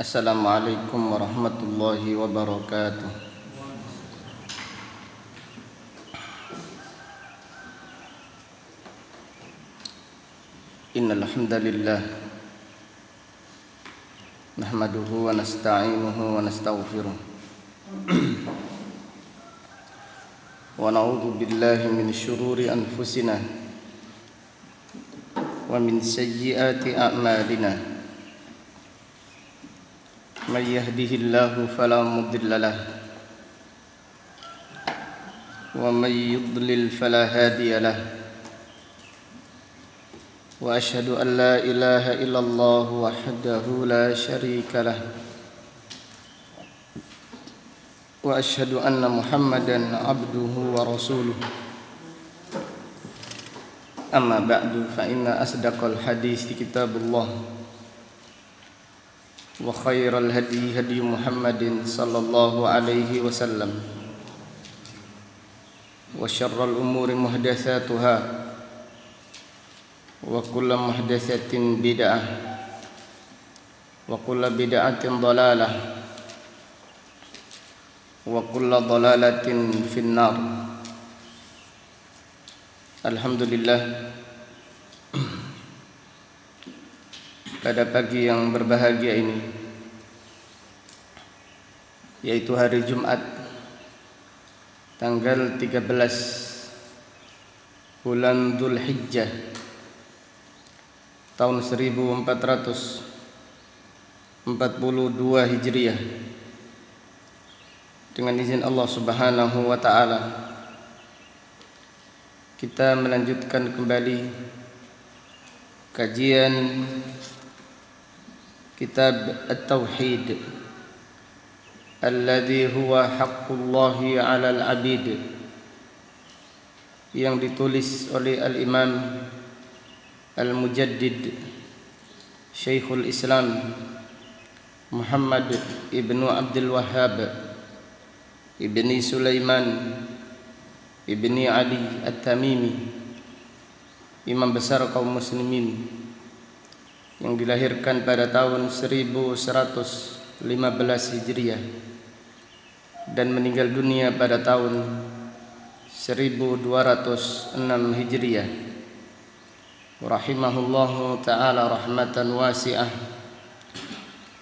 Assalamualaikum warahmatullahi wabarakatuh. Innal hamdalillah nahmaduhu wa nasta'inuhu wa nastaghfiruh wa na'udzu billahi min syururi anfusina wa min sayyiati a'malina. Man yahdihillahu fala mudilla lahu wa man yudlil fala hadiya lahu. Wa asyhadu an la ilaha illallah wahdahu la syarika lah. Wa asyhadu anna Muhammadan abduhu wa rasuluh. Amma ba'du fa inna asdaqal hadithi kitabullah wa khairal hadi hadi Muhammadin sallallahu alaihi wasallam wa syarral umuri muhdatsatuha wa kullu muhdatsatin bid'ah wa kullu bid'atin dhalalah wa kullu dhalalatin finnar. Alhamdulillah, pada pagi yang berbahagia ini, yaitu hari Jumat tanggal 13 bulan Dzulhijjah tahun 1442 Hijriah, dengan izin Allah Subhanahu wa taala kita melanjutkan kembali kajian kitab At-Tauhid alladhi huwa haqqullahi 'alal 'abid, yang ditulis oleh Al-Imam Al-Mujaddid Syekhul Islam Muhammad ibnu Abdul Wahhab ibni Sulaiman ibni Ali At-Tamimi, imam besar kaum muslimin, yang dilahirkan pada tahun 1115 Hijriah dan meninggal dunia pada tahun 1206 Hijriah, rahimahullahu ta'ala rahmatan wasi'ah.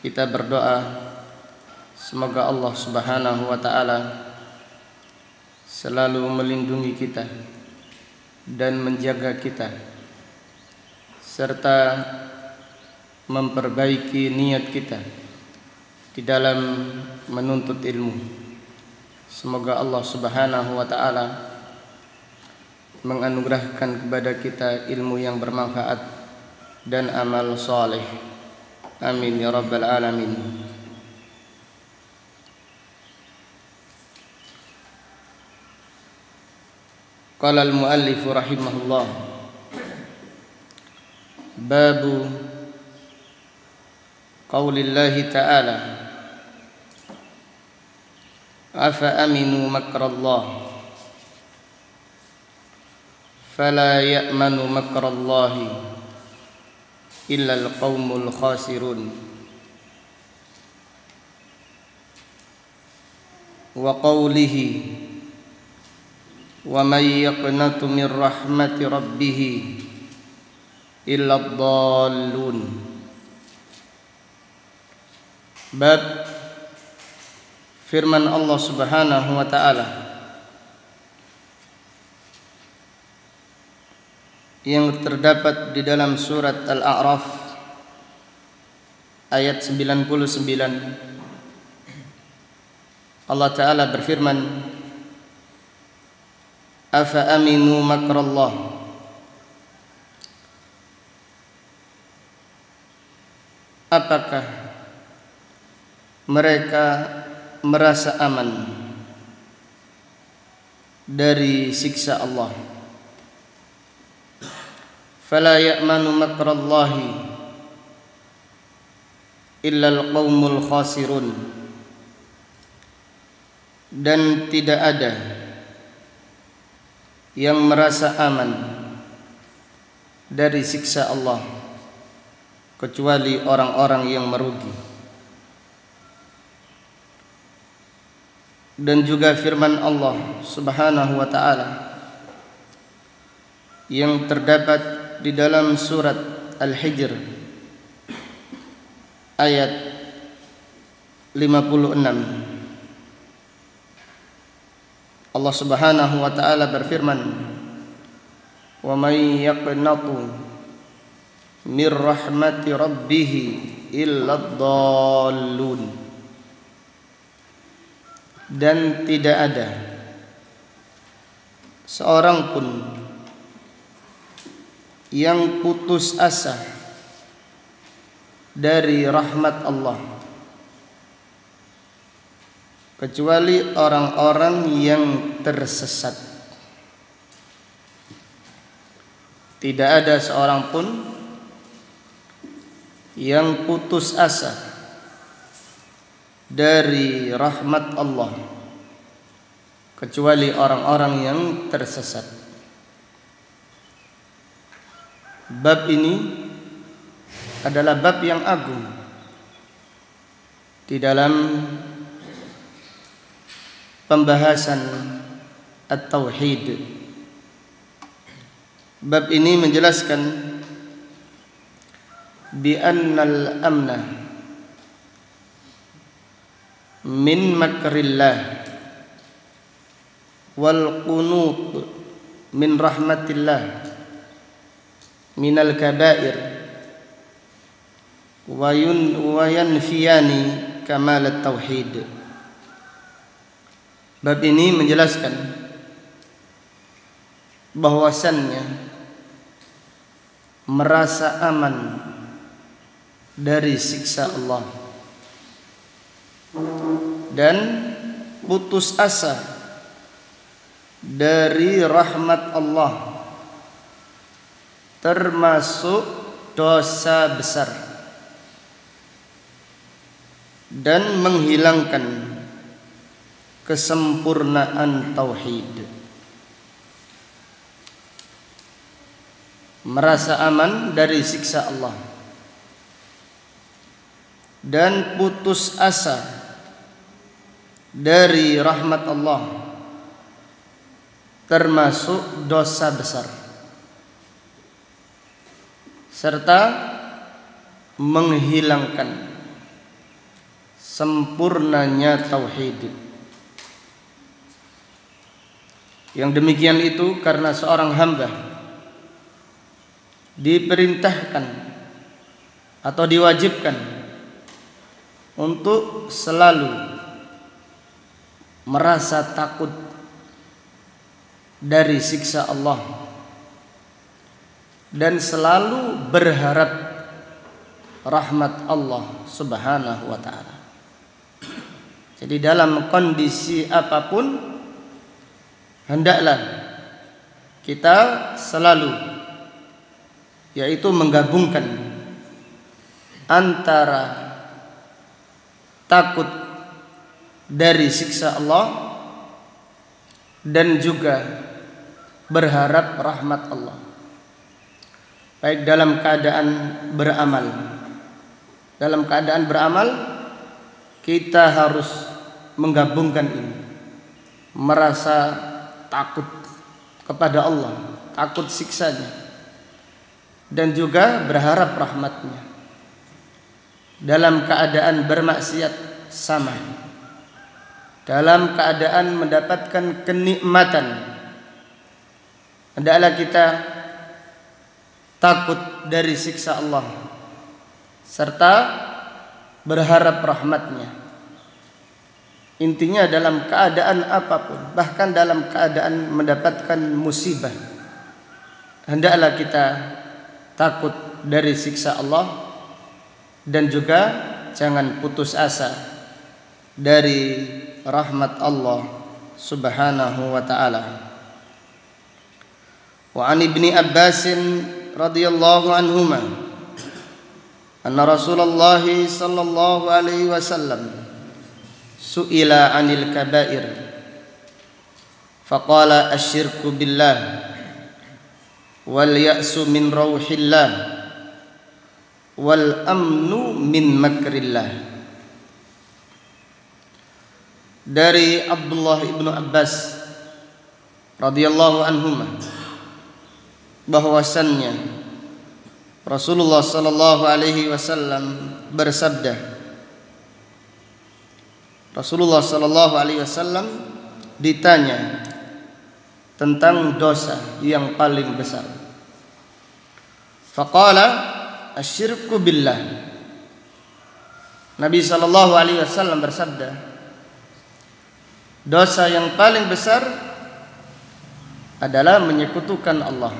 Kita berdoa semoga Allah Subhanahu wa ta'ala selalu melindungi kita dan menjaga kita, serta memperbaiki niat kita di dalam menuntut ilmu. Semoga Allah Subhanahu wa ta'ala menganugerahkan kepada kita ilmu yang bermanfaat dan amal saleh. Amin ya rabbal alamin. Qala al-muallif rahimahullah, babu qaulillahi ta'ala, afa aminu makrallah fala ya'manu makrallahi illa al-qaumul khasirun. Wa qawlihi wa man yaqnatu min rahmati rabbih illa ad-dallun. Bab firman Allah Subhanahu wa ta'ala yang terdapat di dalam surat Al-A'raf ayat 99. Allah Ta'ala berfirman, afa aminu makrallah, apakah mereka merasa aman dari siksa Allah? Fala ya'manu makrallahi illa al-qaumul khasirun, dan tidak ada yang merasa aman dari siksa Allah kecuali orang-orang yang merugi. dan juga firman Allah Subhanahu wa taala yang terdapat di dalam surat Al-Hijr ayat 56. Allah Subhanahu wa taala berfirman, "Wa may yaqnatu min rahmati rabbih illa ad-dallun." Dan tidak ada seorang pun yang putus asa dari rahmat Allah kecuali orang-orang yang tersesat. Tidak ada seorang pun yang putus asa dari rahmat Allah kecuali orang-orang yang tersesat. Bab ini adalah bab yang agung di dalam pembahasan at-tauhid. Bab ini menjelaskan bi annal amna min makrillah wal qunut min rahmatillah minal kabair wa yanfiyani kamal at-tauhid. Bab ini menjelaskan bahwasannya merasa aman dari siksa Allah dan putus asa dari rahmat Allah termasuk dosa besar dan menghilangkan kesempurnaan tauhid. Merasa aman dari siksa Allah dan putus asa dari rahmat Allah termasuk dosa besar serta menghilangkan sempurnanya tauhid. Yang demikian itu karena seorang hamba diperintahkan atau diwajibkan untuk selalu merasa takut dari siksa Allah dan selalu berharap rahmat Allah Subhanahu wa taala. Jadi dalam kondisi apapun hendaklah kita selalu yaitu menggabungkan antara takut dari siksa Allah dan juga berharap rahmat Allah, baik dalam keadaan beramal. Dalam keadaan beramal kita harus menggabungkan ini, merasa takut kepada Allah, takut siksanya, dan juga berharap rahmatnya. Dalam keadaan bermaksiat sama, dalam keadaan mendapatkan kenikmatan hendaklah kita takut dari siksa Allah serta berharap rahmatnya. Intinya dalam keadaan apapun, bahkan dalam keadaan mendapatkan musibah, hendaklah kita takut dari siksa Allah dan juga jangan putus asa dari rahmat Allah Subhanahu wa taala. Wa an Ibni Abbas radhiyallahu anhuma anna Rasulullah sallallahu alaihi wasallam su'ila 'anil kaba'ir faqala asyirku billah wal ya'su min rauhillah wal amnu min makrillah. dari Abdullah ibnu Abbas radhiyallahu anhuma bahwasannya Rasulullah sallallahu alaihi wasallam bersabda. Rasulullah sallallahu alaihi wasallam ditanya tentang dosa yang paling besar. Faqala asyirku billah. Nabi sallallahu alaihi wasallam bersabda, dosa yang paling besar adalah menyekutukan Allah.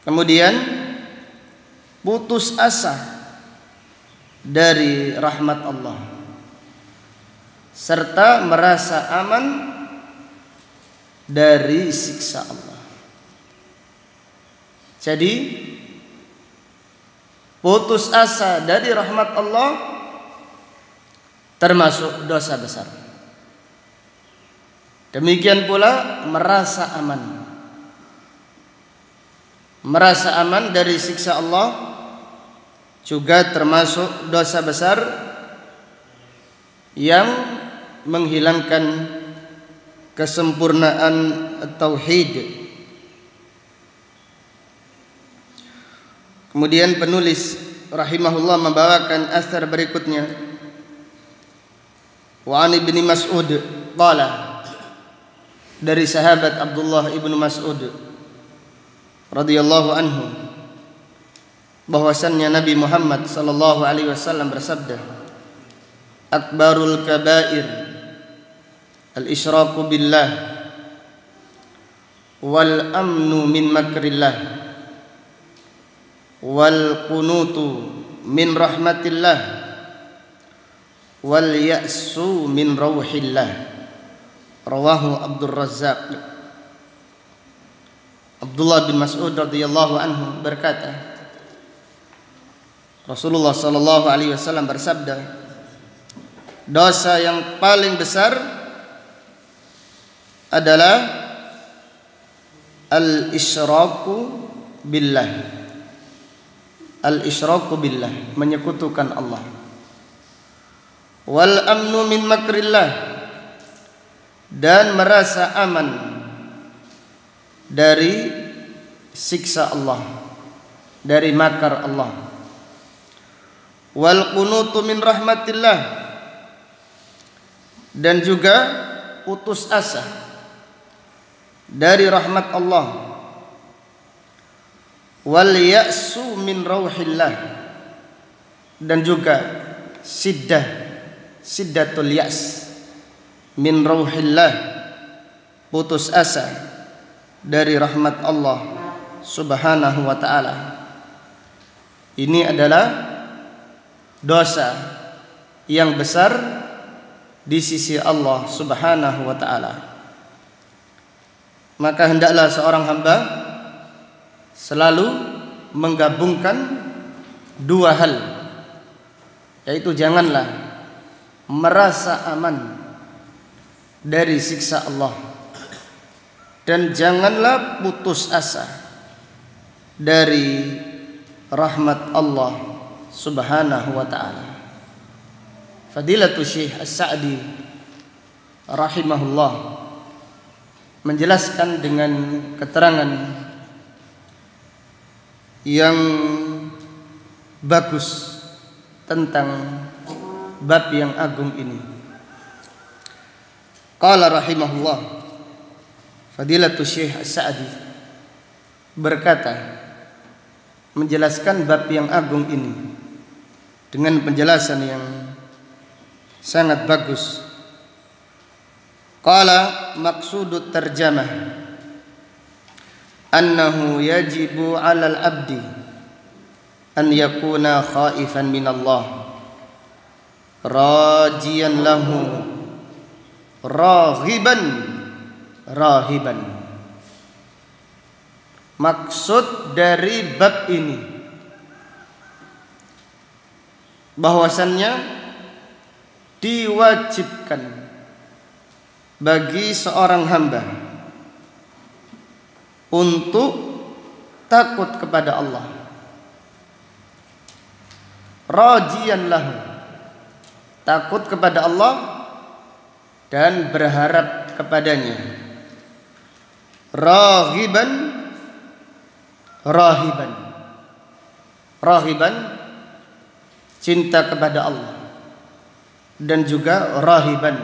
Kemudian putus asa dari rahmat Allah serta merasa aman dari siksa Allah. Jadi putus asa dari rahmat Allah termasuk dosa besar. Demikian pula merasa aman. Merasa aman dari siksa Allah juga termasuk dosa besar yang menghilangkan kesempurnaan tauhid. Kemudian penulis rahimahullah membawakan asar berikutnya. Wa an ibni Mas'ud qala, dari sahabat Abdullah ibnu Mas'ud radhiyallahu anhu bahwasannya Nabi Muhammad sallallahu alaihi wasallam bersabda, akbarul kabair al-isyraku billah wal amnu min makrillah wal qunutu min rahmatillah wal ya'su min rauhillah. Rawahu Abdul Razzaq. Abdullah bin Mas'ud radhiyallahu anhu berkata, Rasulullah sallallahu alaihi wasallam bersabda, dosa yang paling besar adalah al-isyraku billah. Al-isyraku billah, menyekutukan Allah. Wal amnu min makrillah, dan merasa aman dari siksa Allah, dari makar Allah. Wal qunutu min rahmatillah, dan juga putus asa dari rahmat Allah. Wal ya'su min rauhillah, dan juga siddatul ya's min rauhillah, putus asa dari rahmat Allah subhanahu wa ta'ala. Ini adalah dosa yang besar di sisi Allah subhanahu wa ta'ala. Maka hendaklah seorang hamba selalu menggabungkan dua hal, yaitu janganlah merasa aman dari siksa Allah, dan janganlah putus asa dari rahmat Allah subhanahu wa ta'ala. Fadilatul Syekh As-Sa'di rahimahullah menjelaskan dengan keterangan yang bagus tentang bab yang agung ini. Qala rahimahullah, Fadilatul Syekh As-Sa'di berkata, menjelaskan bab yang agung ini dengan penjelasan yang sangat bagus. Qala maqsudut tarjamah annahu yajibu 'alal 'abdi an yakuna khaifan min Allah rajiyan lahu rahiban. Maksud dari bab ini bahwasannya diwajibkan bagi seorang hamba untuk takut kepada Allah, rajiyan lahu, takut kepada Allah dan berharap kepadanya. Raghiban, rahiban. Rahiban, cinta kepada Allah, dan juga rahiban,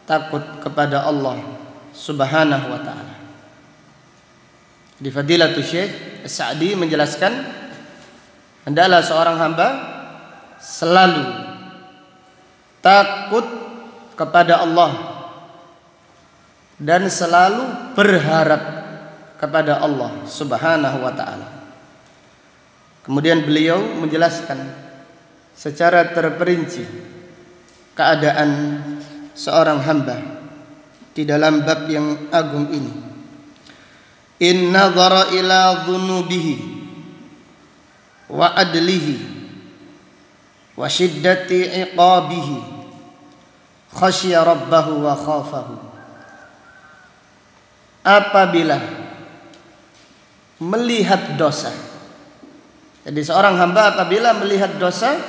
takut kepada Allah Subhanahu wa ta'ala. Di Fadilatul Syekh As-Sa'di menjelaskan, hendaklah seorang hamba selalu takut kepada Allah dan selalu berharap kepada Allah Subhanahu wa ta'ala. Kemudian beliau menjelaskan secara terperinci keadaan seorang hamba di dalam bab yang agung ini. In nadhara ila dhunubihi wa adlihi wa shiddati iqabihi khasya rabbahu wa khafahu. Apabila melihat dosa, jadi seorang hamba apabila melihat dosa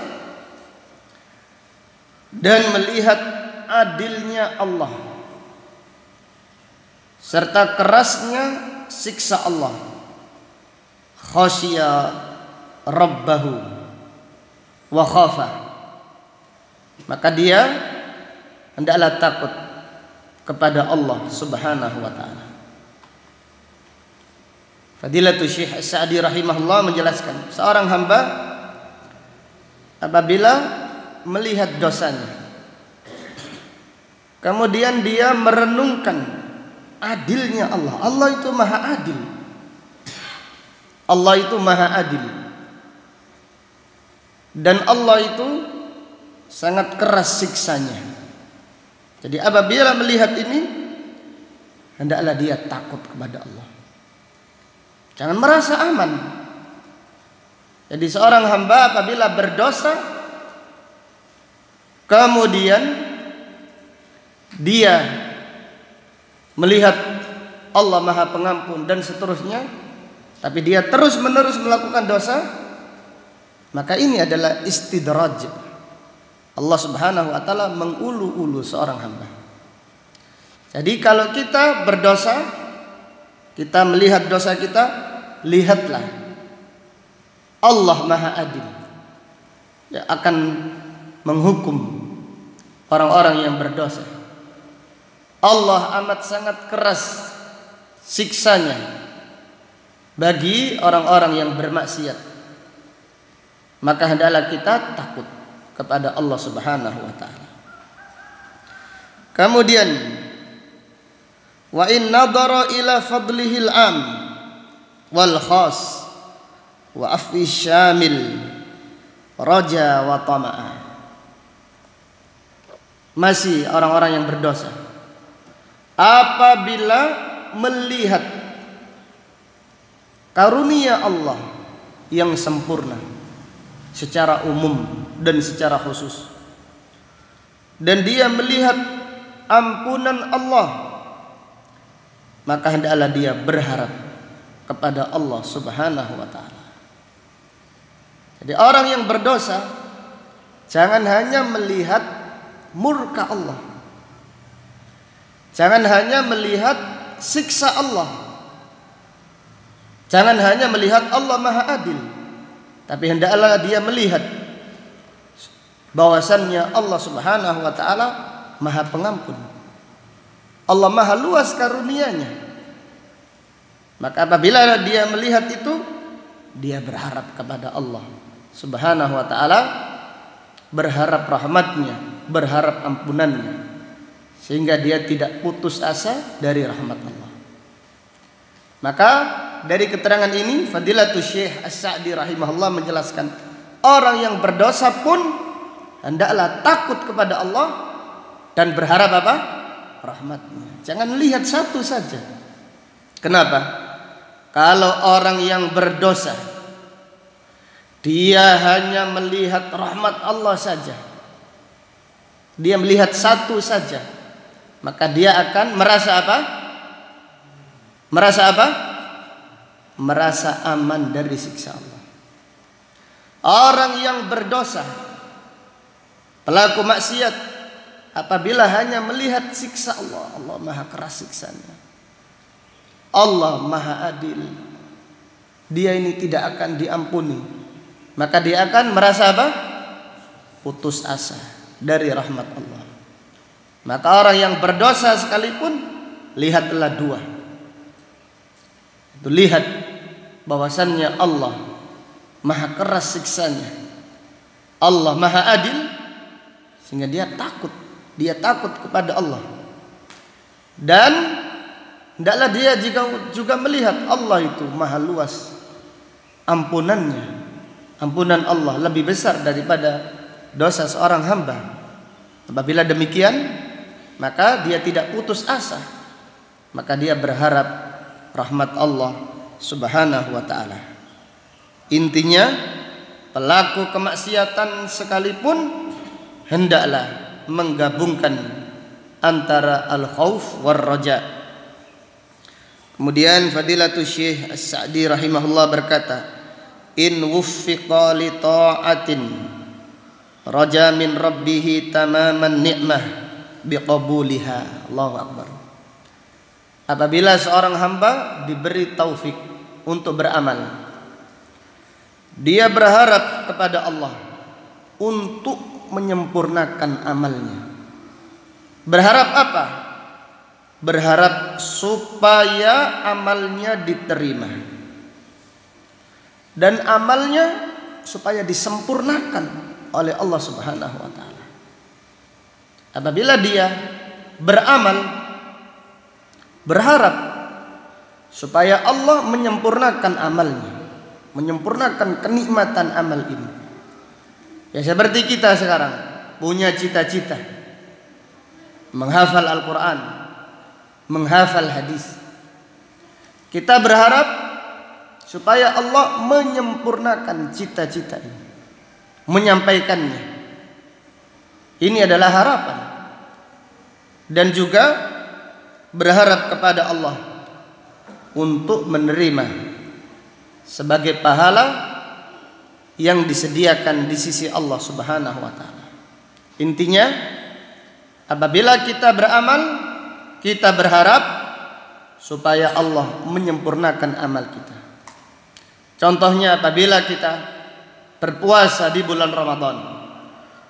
dan melihat adilnya Allah serta kerasnya siksa Allah, khasya rabbahu wa khafa, maka dia hendaklah takut kepada Allah Subhanahu wa ta'ala. Fadilatul Syekh As-Sa'di rahimahullah menjelaskan, seorang hamba apabila melihat dosanya, kemudian dia merenungkan adilnya Allah. Allah itu maha adil. Allah itu maha adil. Dan Allah itu sangat keras siksanya. Jadi apabila melihat ini, hendaklah dia takut kepada Allah. Jangan merasa aman. Jadi seorang hamba apabila berdosa, kemudian dia melihat Allah maha pengampun dan seterusnya, tapi dia terus menerus melakukan dosa, maka ini adalah istidraj. Allah Subhanahu wa ta'ala mengulu-ulu seorang hamba. Jadi kalau kita berdosa, kita melihat dosa kita, lihatlah Allah maha adil, ya, akan menghukum orang-orang yang berdosa. Allah amat sangat keras siksanya bagi orang-orang yang bermaksiat. Maka hendaklah kita takut kepada Allah Subhanahu wa ta'ala. Kemudian wa in nadara ila fadlihil am wal khas wa afwi syamil raja wa tama'a. Masih orang-orang yang berdosa apabila melihat karunia Allah yang sempurna secara umum dan secara khusus, dan dia melihat ampunan Allah, maka hendaklah dia berharap kepada Allah Subhanahu wa ta'ala. Jadi orang yang berdosa jangan hanya melihat murka Allah, jangan hanya melihat siksa Allah, jangan hanya melihat Allah maha adil, tapi hendaklah dia melihat bahwasannya Allah Subhanahu wa ta'ala maha pengampun, Allah maha luas karunia-Nya. Maka apabila dia melihat itu, dia berharap kepada Allah Subhanahu wa ta'ala, berharap rahmat-Nya, berharap ampunan-Nya, sehingga dia tidak putus asa dari rahmat Allah. Maka dari keterangan ini Fadilatul Syekh As-Sa'di rahimahullah menjelaskan, orang yang berdosa pun hendaklah takut kepada Allah dan berharap apa? Rahmat-Nya. Jangan lihat satu saja. Kenapa? Kalau orang yang berdosa dia hanya melihat rahmat Allah saja, dia melihat satu saja, maka dia akan merasa apa? Merasa apa? Merasa aman dari siksa Allah. Orang yang berdosa, pelaku maksiat, apabila hanya melihat siksa Allah. Allah maha keras siksanya. Allah maha adil. Dia ini tidak akan diampuni. Maka dia akan merasa apa? Putus asa dari rahmat Allah. Maka orang yang berdosa sekalipun, lihatlah dua. Itu lihat bahwasannya Allah maha keras siksanya. Allah maha adil, sehingga dia takut. Dia takut kepada Allah. Dan hendaklah dia juga melihat Allah itu maha luas ampunannya. Ampunan Allah lebih besar daripada dosa seorang hamba. Apabila demikian, maka dia tidak putus asa. Maka dia berharap rahmat Allah Subhanahu wa ta'ala. Intinya, pelaku kemaksiatan sekalipun hendaklah menggabungkan antara al-khauf war raja. Kemudian Fadilatul Syekh As-Sa'di rahimahullah berkata, in wuffiqa li ta'atin raja min rabbih tamaman ni'mah biqabuliha. Allahu akbar. Apabila seorang hamba diberi taufik untuk beramal, dia berharap kepada Allah untuk menyempurnakan amalnya. Berharap apa? Berharap supaya amalnya diterima, dan amalnya supaya disempurnakan oleh Allah Subhanahu wa ta'ala. Apabila dia beramal, berharap supaya Allah menyempurnakan amalnya, menyempurnakan kenikmatan amal ini. Ya seperti kita sekarang punya cita-cita menghafal Al-Quran, menghafal hadis. Kita berharap supaya Allah menyempurnakan cita-cita ini, menyampaikannya. Ini adalah harapan. Dan juga berharap kepada Allah untuk menerima sebagai pahala yang disediakan di sisi Allah Subhanahu wa ta'ala. Intinya, apabila kita beramal, kita berharap supaya Allah menyempurnakan amal kita. Contohnya apabila kita berpuasa di bulan Ramadan,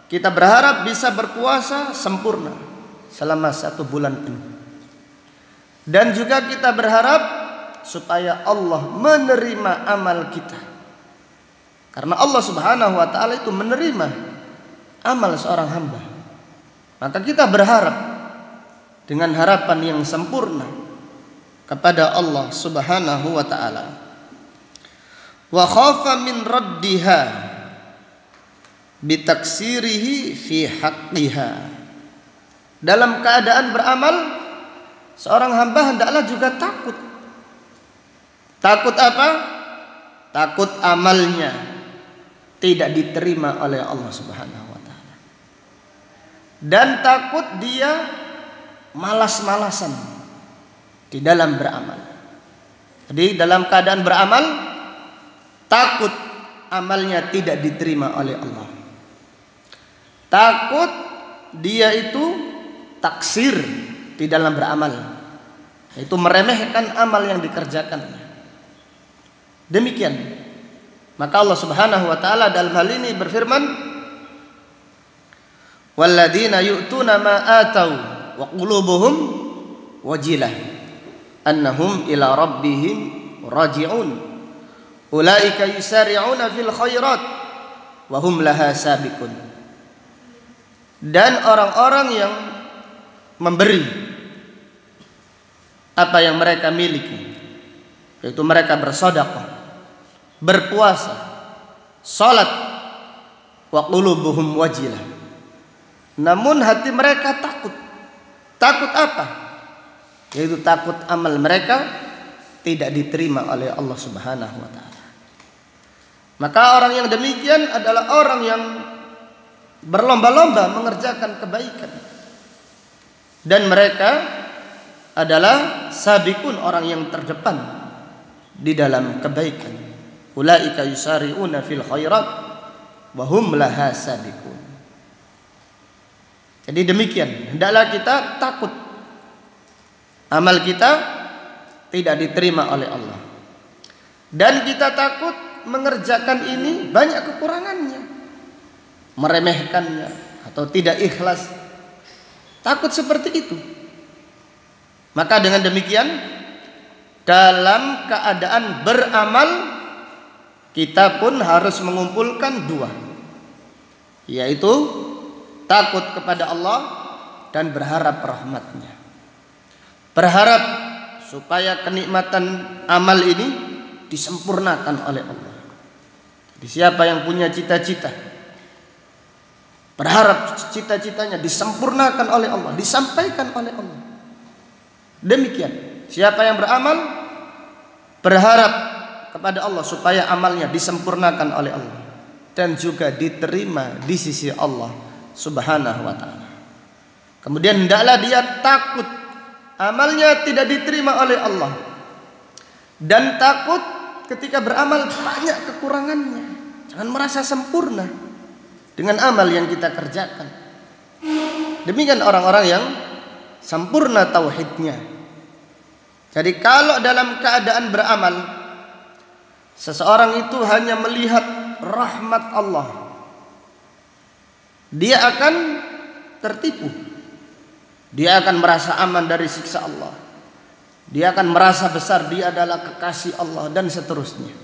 kita berharap bisa berpuasa sempurna selama 1 bulan penuh. Dan juga kita berharap supaya Allah menerima amal kita. Karena Allah Subhanahu wa ta'ala itu menerima amal seorang hamba. Maka kita berharap dengan harapan yang sempurna kepada Allah Subhanahu wa ta'ala. Wa khafa min raddiha bitaksirihi fi haqqiha. Dalam keadaan beramal, seorang hamba hendaklah juga takut. Takut apa? Takut amalnya tidak diterima oleh Allah Subhanahu wa ta'ala. Dan takut dia malas-malasan di dalam beramal. Jadi dalam keadaan beramal, takut amalnya tidak diterima oleh Allah. Takut dia itu taksir di dalam beramal, itu meremehkan amal yang dikerjakannya. Demikian. Maka Allah Subhanahu wa ta'ala dalam hal ini berfirman, walladzina yu'tuna ma atau wa qulubuhum wajilah annahum ila rabbihim raji'un ulaika yusari'una fil khairat wa hum laha sabiqun. Dan orang-orang yang memberi apa yang mereka miliki, yaitu mereka bersedekah, berpuasa, salat, wa qulubuhum wajilah, namun hati mereka takut. Takut apa? Yaitu takut amal mereka tidak diterima oleh Allah Subhanahu wa ta'ala. Maka orang yang demikian adalah orang yang berlomba-lomba mengerjakan kebaikan, dan mereka adalah sabiqun, orang yang terdepan di dalam kebaikan. Ulaika yusari'una fil khairat wa hum laha sabiqun. Jadi demikian, hendaklah kita takut amal kita tidak diterima oleh Allah. Dan kita takut mengerjakan ini banyak kekurangannya, meremehkannya atau tidak ikhlas. Takut seperti itu. Maka dengan demikian, dalam keadaan beramal, kita pun harus mengumpulkan dua, yaitu takut kepada Allah dan berharap rahmatnya. Berharap supaya kenikmatan amal ini disempurnakan oleh Allah. Jadi siapa yang punya cita-cita, berharap cita-citanya disempurnakan oleh Allah, disampaikan oleh Allah. Demikian, siapa yang beramal berharap kepada Allah supaya amalnya disempurnakan oleh Allah dan juga diterima di sisi Allah Subhanahu wa taala. Kemudian hendaklah dia takut amalnya tidak diterima oleh Allah, dan takut ketika beramal banyak kekurangannya. Jangan merasa sempurna dengan amal yang kita kerjakan. Demikian orang-orang yang sempurna tauhidnya. Jadi kalau dalam keadaan beramal, seseorang itu hanya melihat rahmat Allah, dia akan tertipu. Dia akan merasa aman dari siksa Allah. Dia akan merasa besar dia adalah kekasih Allah dan seterusnya.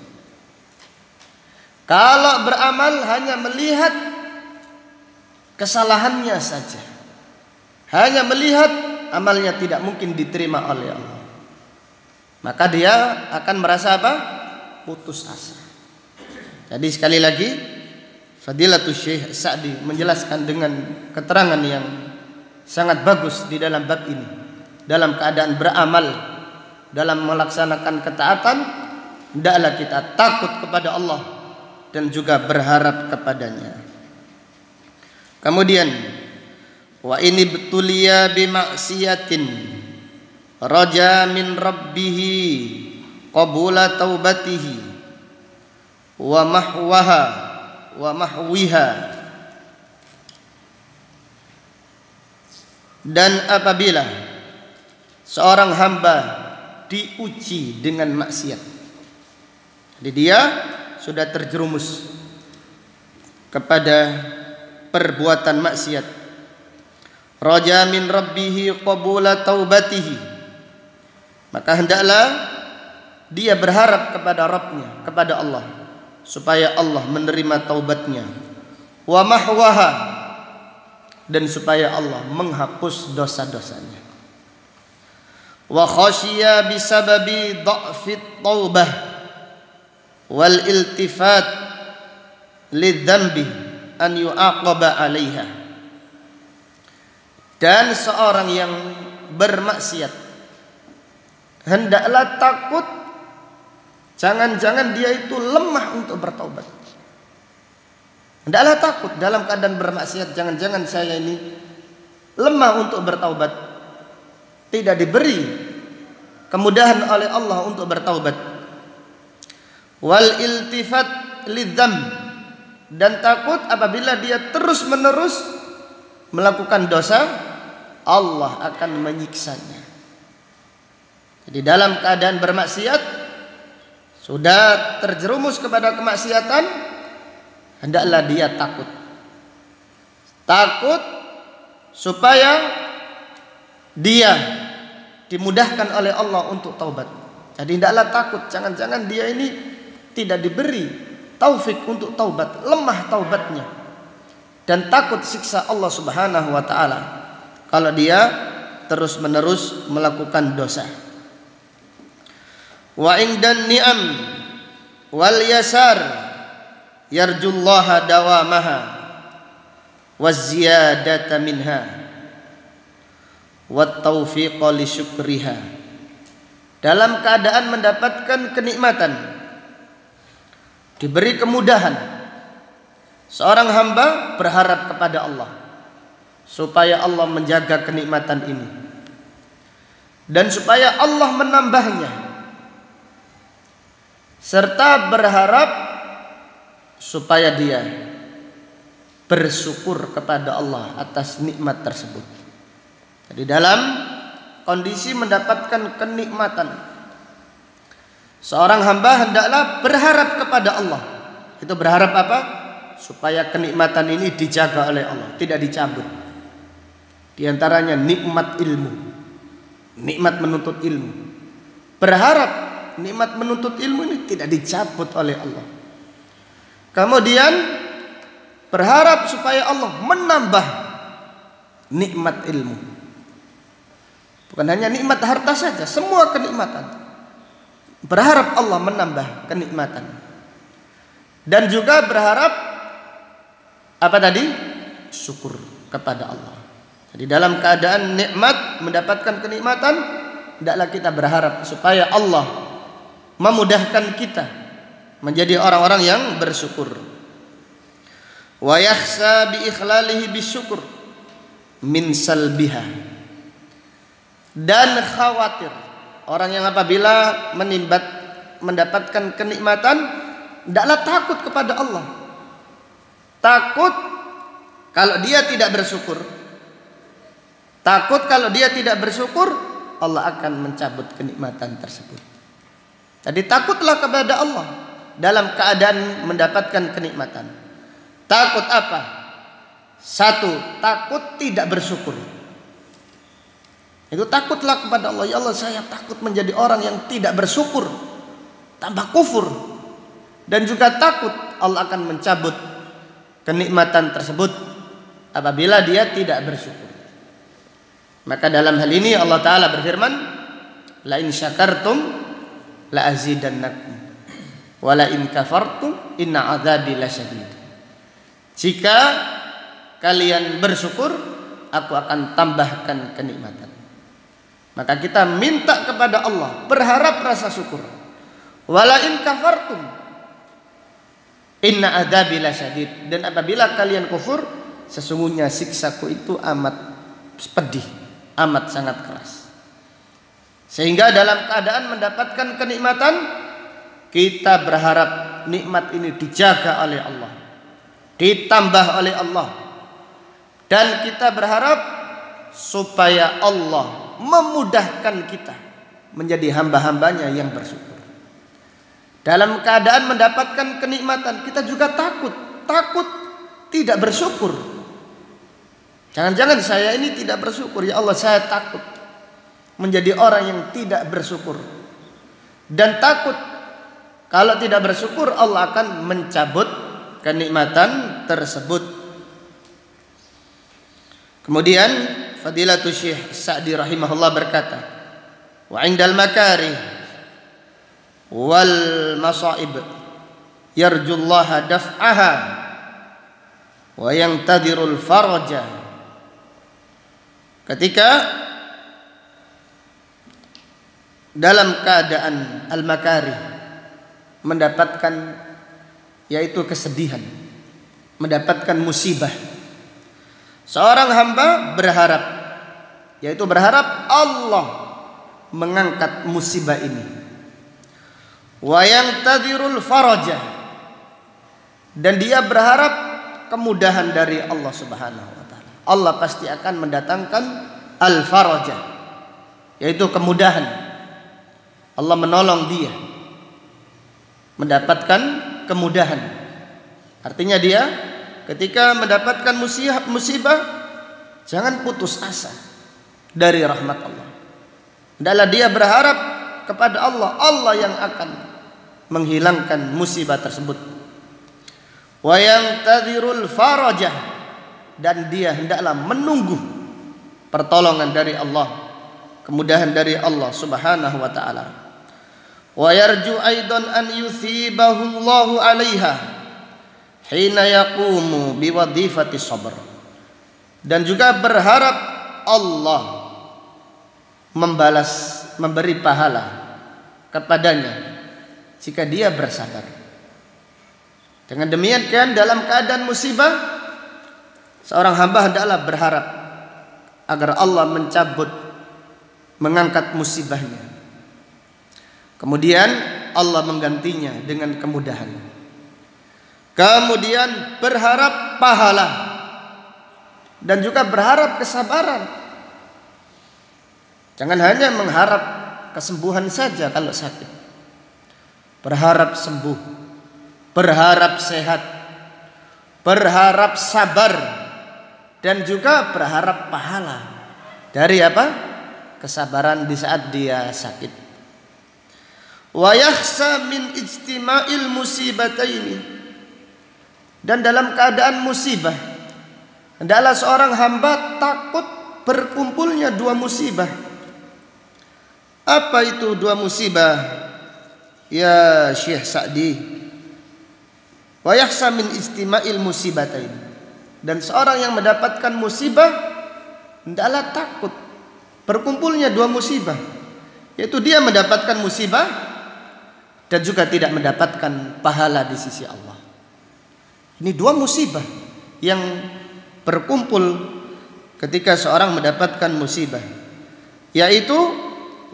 Kalau beramal hanya melihat kesalahannya saja, hanya melihat amalnya tidak mungkin diterima oleh Allah, maka dia akan merasa apa? Putus asa. Jadi sekali lagi, Fadilatul Syekh Sa'di menjelaskan dengan keterangan yang sangat bagus di dalam bab ini. Dalam keadaan beramal, dalam melaksanakan ketaatan, hendaklah kita takut kepada Allah dan juga berharap kepadanya. Kemudian, wa ini betulia bimaksiatin raja min rabbihi qabula taubatihi wa mahwaha wa mahwiha. Dan apabila seorang hamba diuji dengan maksiat, jadi dia sudah terjerumus kepada perbuatan maksiat, raja min rabbihi qabula taubatihi, maka hendaklah dia berharap kepada Rabbnya, kepada Allah, supaya Allah menerima taubatnya, wa mahwaha, dan supaya Allah menghapus dosa-dosanya, wa khasyiya bisababi dha'fit taubah wal iltifat lidzambi an yu'aqaba 'alaiha. Dan seorang yang bermaksiat hendaklah takut jangan-jangan dia itu lemah untuk bertaubat. Hendaklah takut dalam keadaan bermaksiat, jangan-jangan saya ini lemah untuk bertaubat, tidak diberi kemudahan oleh Allah untuk bertaubat. Wal iltifat lidzam, dan takut apabila dia terus-menerus melakukan dosa, Allah akan menyiksanya. Jadi dalam keadaan bermaksiat, sudah terjerumus kepada kemaksiatan, hendaklah dia takut. Takut supaya dia dimudahkan oleh Allah untuk taubat. Jadi hendaklah takut, jangan-jangan dia ini tidak diberi taufik untuk taubat, lemah taubatnya, dan takut siksa Allah Subhanahu wa taala kalau dia terus-menerus melakukan dosa. Wa indan ni'am wal yasar yarjullaha dawamaha waziyadata minha wat taufiqa li syukriha. Dalam keadaan mendapatkan kenikmatan, diberi kemudahan, seorang hamba berharap kepada Allah supaya Allah menjaga kenikmatan ini dan supaya Allah menambahnya, serta berharap supaya dia bersyukur kepada Allah atas nikmat tersebut. Jadi dalam kondisi mendapatkan kenikmatan, seorang hamba hendaklah berharap kepada Allah. Itu berharap apa? Supaya kenikmatan ini dijaga oleh Allah, tidak dicabut. Di antaranya nikmat ilmu, nikmat menuntut ilmu. Berharap nikmat menuntut ilmu ini tidak dicabut oleh Allah. Kemudian berharap supaya Allah menambah nikmat ilmu. Bukan hanya nikmat harta saja, semua kenikmatan. Berharap Allah menambah kenikmatan. Dan juga berharap apa tadi? Syukur kepada Allah. Jadi dalam keadaan nikmat, mendapatkan kenikmatan, hendaklah kita berharap supaya Allah memudahkan kita menjadi orang-orang yang bersyukur. Wa yakhsha bi ikhlalihi bisyukur min salbiha. Dan khawatir orang yang apabila mendapatkan kenikmatan, hendaklah takut kepada Allah. Takut kalau dia tidak bersyukur. Takut kalau dia tidak bersyukur, Allah akan mencabut kenikmatan tersebut. Jadi takutlah kepada Allah dalam keadaan mendapatkan kenikmatan. Takut apa? Satu, takut tidak bersyukur. Itu takutlah kepada Allah. Ya Allah, saya takut menjadi orang yang tidak bersyukur, tambah kufur. Dan juga takut Allah akan mencabut kenikmatan tersebut apabila dia tidak bersyukur. Maka dalam hal ini Allah Ta'ala berfirman, la in syakartum la azidannakum wa la in kafartum inna adzabi lasyadid. Jika kalian bersyukur, aku akan tambahkan kenikmatan. Maka kita minta kepada Allah, berharap rasa syukur. Wala in kafartum inna adzabi lasyadid. Dan apabila kalian kufur, sesungguhnya siksaku itu amat pedih, amat sangat keras. Sehingga dalam keadaan mendapatkan kenikmatan, kita berharap nikmat ini dijaga oleh Allah, ditambah oleh Allah. Dan kita berharap supaya Allah memudahkan kita menjadi hamba-hambanya yang bersyukur. Dalam keadaan mendapatkan kenikmatan, kita juga takut tidak bersyukur. Jangan-jangan saya ini tidak bersyukur. Ya Allah, saya takut menjadi orang yang tidak bersyukur. Dan takut kalau tidak bersyukur Allah akan mencabut kenikmatan tersebut. Kemudian Fadilatul Syekh Sa'di rahimahullah berkata, wa indal makarih wal masaib yarjullaha daf'aha wa yantadirul faraja. Ketika dalam keadaan al-makarih, mendapatkan yaitu kesedihan, mendapatkan musibah, seorang hamba berharap, yaitu berharap Allah mengangkat musibah ini. Wa yantadirul faraja, dan dia berharap kemudahan dari Allah Subhanahu wa taala. Allah pasti akan mendatangkan al-faraja, yaitu kemudahan. Allah menolong dia mendapatkan kemudahan. Artinya dia ketika mendapatkan musibah, jangan putus asa dari rahmat Allah. Hendaklah dia berharap kepada Allah, Allah yang akan menghilangkan musibah tersebut. Wa yantadirul farajah, dan dia hendaklah menunggu pertolongan dari Allah, kemudahan dari Allah Subhanahu wa taala. Wa yarju aidan an yuthibahu Allahu 'alaiha hina yaqumu biwadhifati sabr, dan juga berharap Allah memberi pahala kepadanya jika dia bersabar. Dengan demikian dalam keadaan musibah, seorang hamba hendaklah berharap agar Allah mengangkat musibahnya. Kemudian Allah menggantinya dengan kemudahan. Kemudian berharap pahala dan juga berharap kesabaran. Jangan hanya mengharap kesembuhan saja kalau sakit. Berharap sembuh, berharap sehat, berharap sabar, dan juga berharap pahala dari apa? Kesabaran di saat dia sakit. Wa yakhsha min ijtima'il musibataini. Dan dalam keadaan musibah, hendaklah seorang hamba takut berkumpulnya dua musibah. Apa itu dua musibah? Ya Syekh Sa'di. Wa yakhsha min ijtima'il musibatain. Dan seorang yang mendapatkan musibah hendaklah takut berkumpulnya dua musibah, yaitu dia mendapatkan musibah dan juga tidak mendapatkan pahala di sisi Allah. Ini dua musibah yang berkumpul ketika seorang mendapatkan musibah, yaitu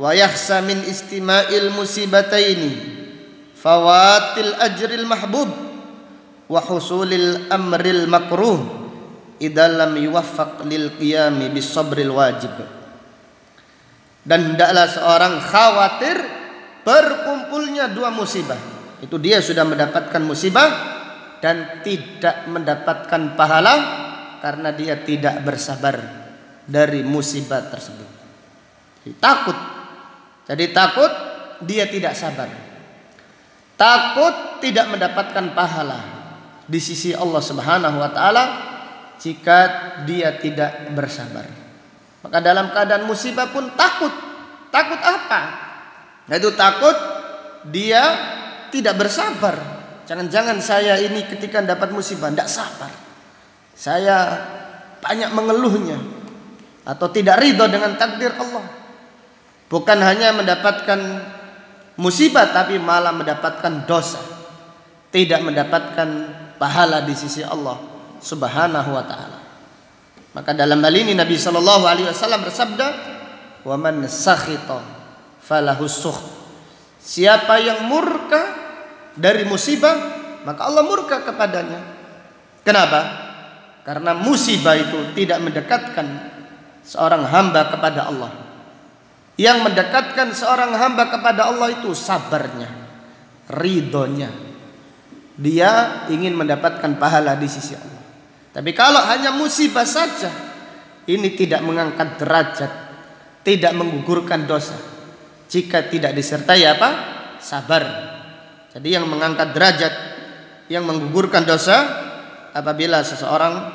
wa yakhsha min istima'il musibataini fawatil ajril mahbub wa husulil amril makruh idza lam yuwaffaq lil qiyami bis sabril wajib. Dan hendaklah seorang khawatir berkumpulnya dua musibah. Itu dia sudah mendapatkan musibah dan tidak mendapatkan pahala karena dia tidak bersabar dari musibah tersebut. Jadi takut dia tidak sabar. Takut tidak mendapatkan pahala di sisi Allah Subhanahu wa taala jika dia tidak bersabar. Maka dalam keadaan musibah pun takut. Takut apa? Yaitu takut dia tidak bersabar. Jangan-jangan saya ini ketika dapat musibah tidak sabar, saya banyak mengeluhnya atau tidak ridho dengan takdir Allah. Bukan hanya mendapatkan musibah tapi malah mendapatkan dosa, tidak mendapatkan pahala di sisi Allah Subhanahu wa taala. Maka dalam hal ini Nabi sallallahu alaihi wasallam bersabda, "Wa man sakhita falahu sukht." Siapa yang murka dari musibah, maka Allah murka kepadanya. Kenapa? Karena musibah itu tidak mendekatkan seorang hamba kepada Allah. Yang mendekatkan seorang hamba kepada Allah itu sabarnya, ridhonya. Dia ingin mendapatkan pahala di sisi Allah. Tapi kalau hanya musibah saja, ini tidak mengangkat derajat, tidak menggugurkan dosa jika tidak disertai apa? Sabar. Jadi yang mengangkat derajat, yang menggugurkan dosa apabila seseorang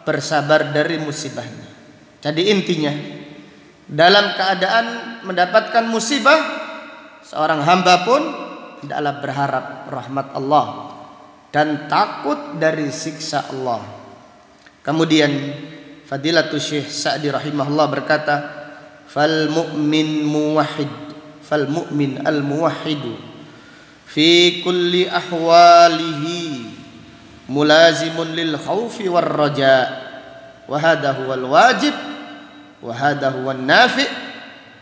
bersabar dari musibahnya. Jadi intinya, dalam keadaan mendapatkan musibah, seorang hamba pun hendaklah berharap rahmat Allah dan takut dari siksa Allah. Kemudian Fadilatul Syekh Sa'di rahimahullah berkata, "Fal mu'min muwahhid, fal mu'min al muwahhidu fi kulli ahwalihi mulazimun lil khaufi war raja wa hadha huwal wajib wa hadha huwan nafi'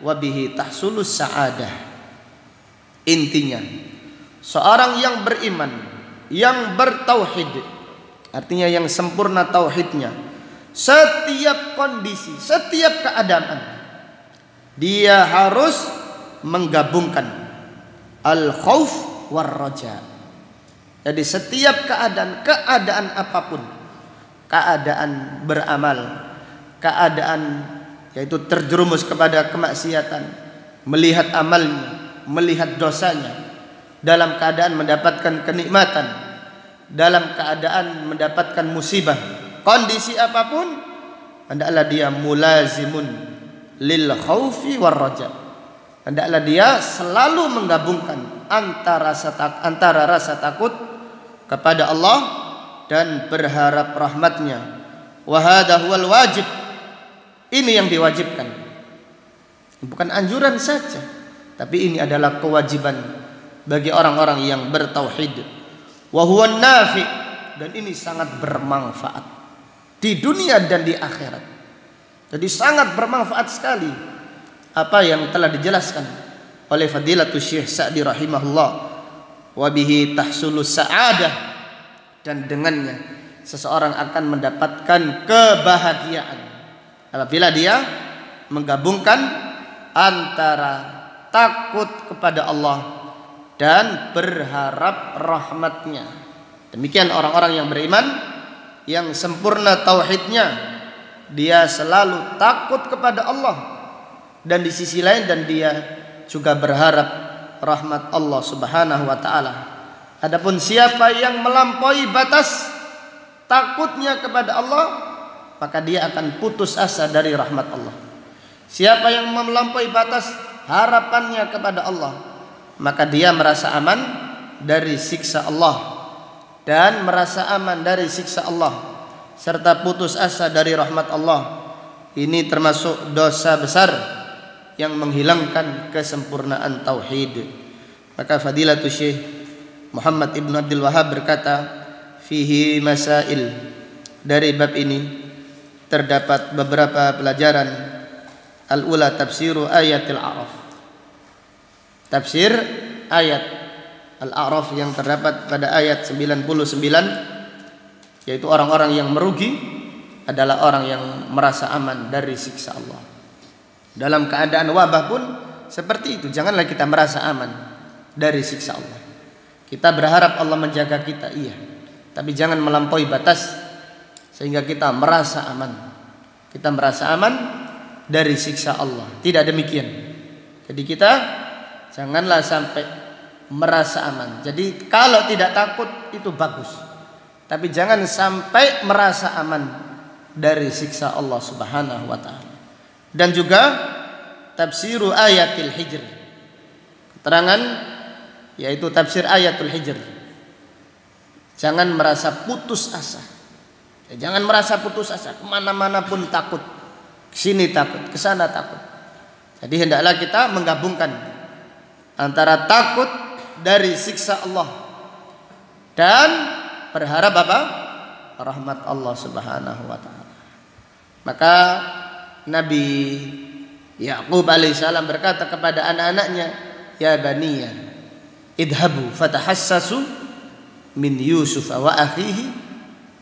wa bihi tahsulus sa'adah." Intinya, seorang yang beriman, yang bertauhid, artinya yang sempurna tauhidnya, setiap kondisi, setiap keadaan dia harus menggabungkan al-khauf war-raja. Jadi setiap keadaan apapun, keadaan beramal, keadaan yaitu terjerumus kepada kemaksiatan, melihat amalnya, melihat dosanya, dalam keadaan mendapatkan kenikmatan, dalam keadaan mendapatkan musibah, kondisi apapun, hendaklah dia mulazimun lil khaufi war-raja. Hendaklah dia selalu menggabungkan antara rasa takut kepada Allah dan berharap rahmatnya. Wa hadha huwal wajib. Ini yang diwajibkan. Bukan anjuran saja, tapi ini adalah kewajiban bagi orang-orang yang bertauhid. Wa huwan nafi', dan ini sangat bermanfaat di dunia dan di akhirat. Jadi sangat bermanfaat sekali apa yang telah dijelaskan oleh Fadilatul Syekh Sa'di rahimahullah. Wa bihi tahsulus sa'adah, dan dengannya seseorang akan mendapatkan kebahagiaan apabila dia menggabungkan antara takut kepada Allah dan berharap rahmatnya. Demikian orang-orang yang beriman yang sempurna tauhidnya, dia selalu takut kepada Allah dan di sisi lain dan dia juga berharap rahmat Allah Subhanahu wa taala. Adapun siapa yang melampaui batas takutnya kepada Allah, maka dia akan putus asa dari rahmat Allah. Siapa yang melampaui batas harapannya kepada Allah, maka dia merasa aman dari siksa Allah dan merasa aman dari siksa Allah serta putus asa dari rahmat Allah. Ini termasuk dosa besar yang menghilangkan kesempurnaan tauhid. Maka Fadilatul Syekh Muhammad Ibn Abdul Wahhab berkata, fihi masail, dari bab ini terdapat beberapa pelajaran. Al-ula tafsiru ayatil a'raf, tafsir ayat Al-A'raf yang terdapat pada ayat 99, yaitu orang-orang yang merugi adalah orang yang merasa aman dari siksa Allah. Dalam keadaan wabah pun seperti itu, janganlah kita merasa aman dari siksa Allah. Kita berharap Allah menjaga kita, iya, tapi jangan melampaui batas sehingga kita merasa aman. Kita merasa aman dari siksa Allah. Tidak demikian. Jadi kita janganlah sampai merasa aman. Jadi kalau tidak takut itu bagus, tapi jangan sampai merasa aman dari siksa Allah Subhanahu wa taala. Dan juga tafsiru ayatil hijr, keterangan yaitu tafsir ayatul hijr. Jangan merasa putus asa. Jangan merasa putus asa, kemana-mana pun takut, kesini takut, kesana takut. Jadi hendaklah kita menggabungkan antara takut dari siksa Allah dan berharap apa? Rahmat Allah Subhanahu wa taala. Maka Nabi Yaqub alaihissalam berkata kepada anak-anaknya, ya baniya idhabu fatahassasu min Yusuf wa akhihi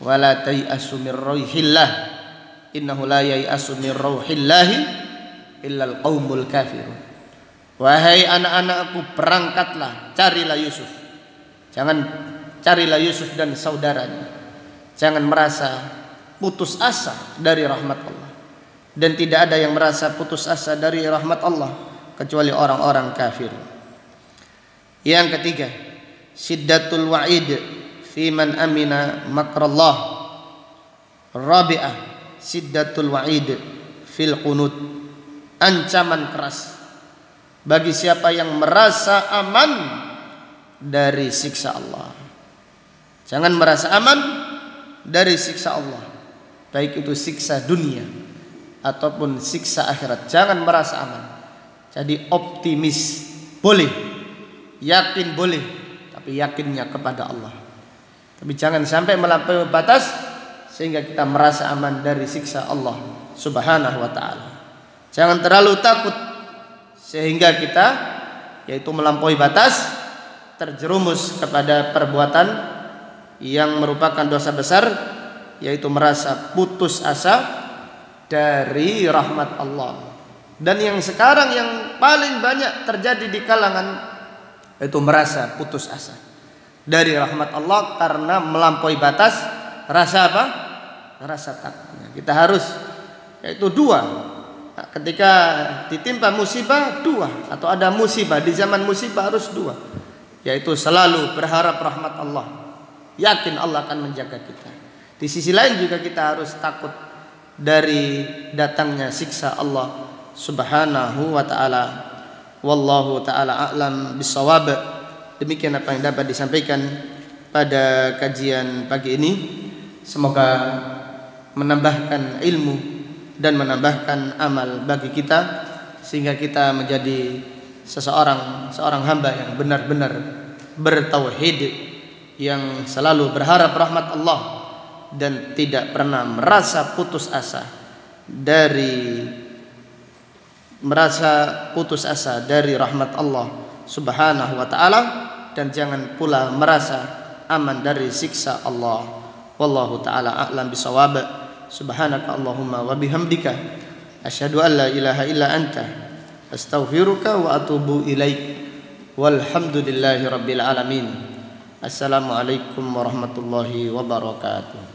wa la tayasu min rauhillah innahu la yayasu min rauhillahi illal qaumul kafirun. Wahai anak-anakku, berangkatlah, carilah Yusuf. Jangan carilah Yusuf dan saudaranya. Jangan merasa putus asa dari rahmat Allah. Dan tidak ada yang merasa putus asa dari rahmat Allah kecuali orang-orang kafir. Yang ketiga, syiddatul wa'id fi man amina makrallah. Rabi'ah, syiddatul wa'id fil qunut, ancaman keras bagi siapa yang merasa aman dari siksa Allah. Jangan merasa aman dari siksa Allah, baik itu siksa dunia ataupun siksa akhirat. Jangan merasa aman. Jadi optimis boleh, yakin boleh, tapi yakinnya kepada Allah. Tapi jangan sampai melampaui batas sehingga kita merasa aman dari siksa Allah Subhanahu wa taala. Jangan terlalu takut sehingga kita yaitu melampaui batas, terjerumus kepada perbuatan yang merupakan dosa besar, yaitu merasa putus asa dari rahmat Allah. Dan yang sekarang yang paling banyak terjadi di kalangan itu merasa putus asa dari rahmat Allah karena melampaui batas. Rasa apa? Rasa takutnya. Kita harus yaitu dua. Nah, ketika ditimpa musibah dua, atau ada musibah di zaman musibah harus dua, yaitu selalu berharap rahmat Allah, yakin Allah akan menjaga kita. Di sisi lain juga kita harus takut dari datangnya siksa Allah Subhanahu wa taala. Wallahu taala a'lam bissawab. Demikian apa yang dapat disampaikan pada kajian pagi ini. Semoga menambahkan ilmu dan menambahkan amal bagi kita sehingga kita menjadi seorang hamba yang benar-benar bertauhid, yang selalu berharap rahmat Allah dan tidak pernah merasa putus asa dari rahmat Allah Subhanahu wa taala, dan jangan pula merasa aman dari siksa Allah. Wallahu taala a'lam bisawab. Subhanaka Allahumma wa bihamdika asyhadu an la ilaha illa anta astaghfiruka wa atubu ilaik. Walhamdulillahi rabbil alamin. Assalamualaikum warahmatullahi wabarakatuh.